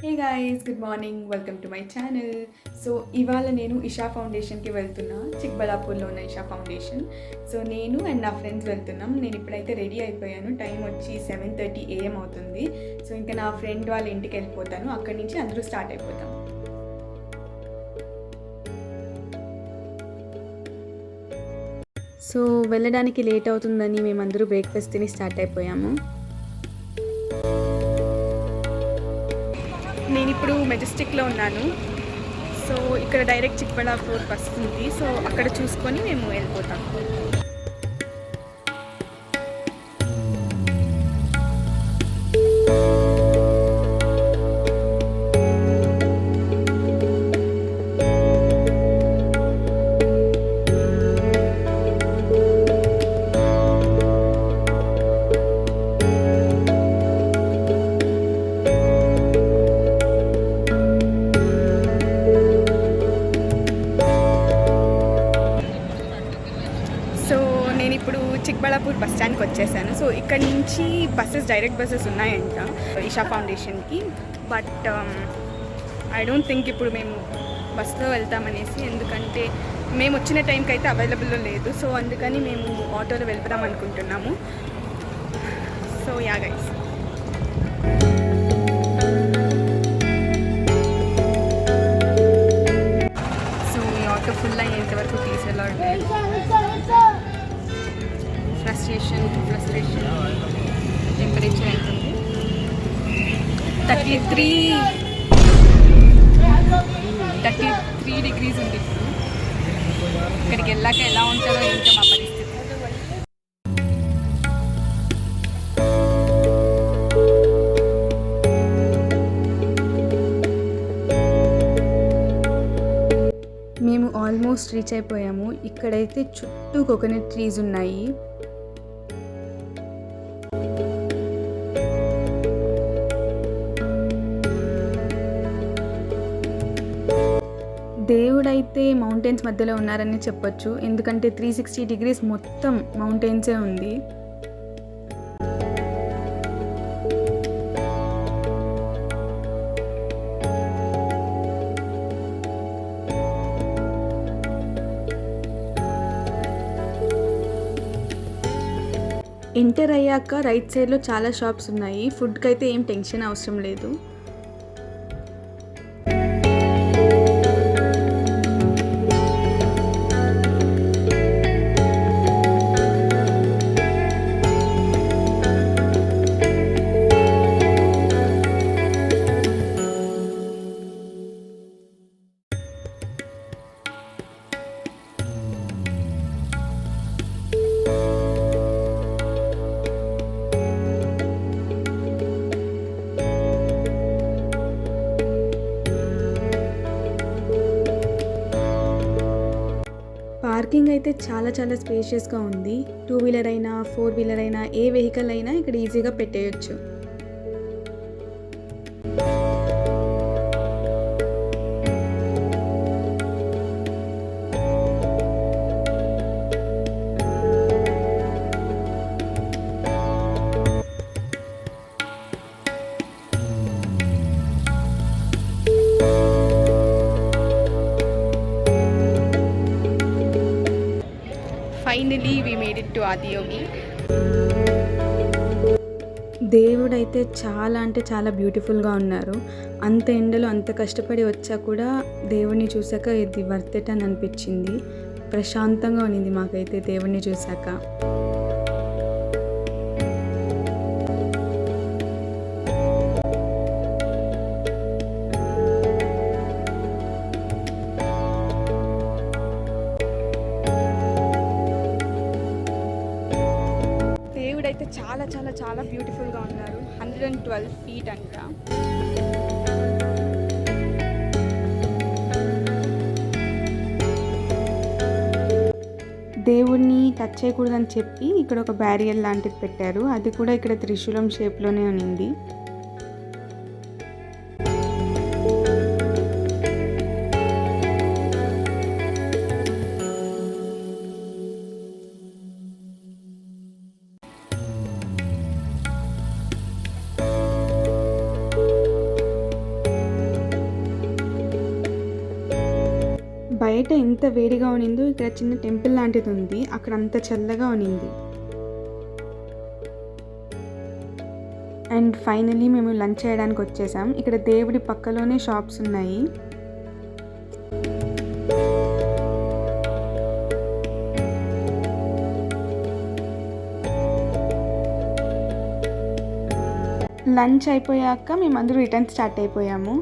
Hey guys, good morning, welcome to my channel. So ఇవాళ నేను ఇషా ఫౌండేషన్కి వెళ్తున్నా. చిక్బలాపూర్లో ఉన్న ఇషా ఫౌండేషన్. సో నేను అండ్ నా ఫ్రెండ్స్ వెళ్తున్నాం. నేను ఇప్పుడైతే రెడీ అయిపోయాను. టైం వచ్చి 7:30 AM అవుతుంది. సో ఇంకా నా ఫ్రెండ్ వాళ్ళ ఇంటికి వెళ్ళిపోతాను. అక్కడి నుంచి అందరూ స్టార్ట్ అయిపోతాం. సో వెళ్ళడానికి లేట్ అవుతుందని మేమందరూ బ్రేక్ఫాస్ట్ తిని స్టార్ట్ అయిపోయాము. నేను ఇప్పుడు మెజెస్టిక్లో ఉన్నాను. సో ఇక్కడ డైరెక్ట్ చిక్బళ్ళాపూర్ బస్ ఉంది. సో అక్కడ చూసుకొని మేము వెళ్ళిపోతాం. ఇప్పుడు చిక్బళ్ళాపూర్ బస్ స్టాండ్కి వచ్చేసాను. సో ఇక్కడ నుంచి డైరెక్ట్ బస్సెస్ ఉన్నాయంట ఇషా ఫౌండేషన్కి. బట్ ఐ డోంట్ థింక్ ఇప్పుడు మేము బస్లో వెళ్తామనేసి, ఎందుకంటే మేము వచ్చిన టైంకి అయితే అవైలబుల్లో లేదు. సో అందుకని మేము ఆటోలో వెళ్దాం అనుకుంటున్నాము. సో యా గైస్, సో ఈ ఆటో ఫుల్ అయ్యేంత వరకు తీసుకెళ్ళలేదు. ఫ్రస్ట్రేషన్ టెంపరేచర్ ఎంత ఉంది? 33 degrees ఉంది. ఇక్కడికి వెళ్ళాక ఎలా ఉంటుందో ఇంకా మా పరిస్థితి. మేము ఆల్మోస్ట్ రీచ్ అయిపోయాము. ఇక్కడైతే చుట్టూ కోకోనట్ ట్రీస్ ఉన్నాయి. దేవుడైతే మౌంటైన్స్ మధ్యలో ఉన్నారని చెప్పొచ్చు, ఎందుకంటే 360 degrees మొత్తం మౌంటైన్సే ఉంది. ఎంటర్ అయ్యాక రైట్ సైడ్లో చాలా షాప్స్ ఉన్నాయి. ఫుడ్కి అయితే ఏం టెన్షన్ అవసరం లేదు. పార్కింగ్ అయితే చాలా స్పేషియస్గా ఉంది. 2-wheeler అయినా 4-wheeler అయినా ఏ వెహికల్ అయినా ఇక్కడ ఈజీగా పెట్టేయచ్చు. Finally we made it to Adiyogi. దేవుడైతే చాలా బ్యూటిఫుల్గా ఉన్నారు. అంత ఎండలో అంత కష్టపడి వచ్చా కూడా దేవుడిని చూసాక ఇది వర్త్ ఇట్ అని అనిపించింది. ప్రశాంతంగా ఉన్నింది మాకైతే దేవుడిని చూసాక. అయితే చాలా బ్యూటిఫుల్గా ఉన్నారు. 112 feet అంట. దేవుడిని టచ్ చేయకూడదని చెప్పి ఇక్కడ ఒక బ్యారియర్ లాంటిది పెట్టారు. అది కూడా ఇక్కడ త్రిశూలం షేప్లోనే ఉన్నింది. బయట ఎంత వేడిగా ఉన్నిందో ఇక్కడ చిన్న టెంపుల్ లాంటిది ఉంది, అక్కడ అంత చల్లగా ఉన్నింది. అండ్ ఫైనలీ మేము లంచ్ చేయడానికి వచ్చేసాం. ఇక్కడ దేవుడి పక్కలోనే షాప్స్ ఉన్నాయి. లంచ్ అయిపోయాక మేమందరూ రిటర్న్ స్టార్ట్ అయిపోయాము.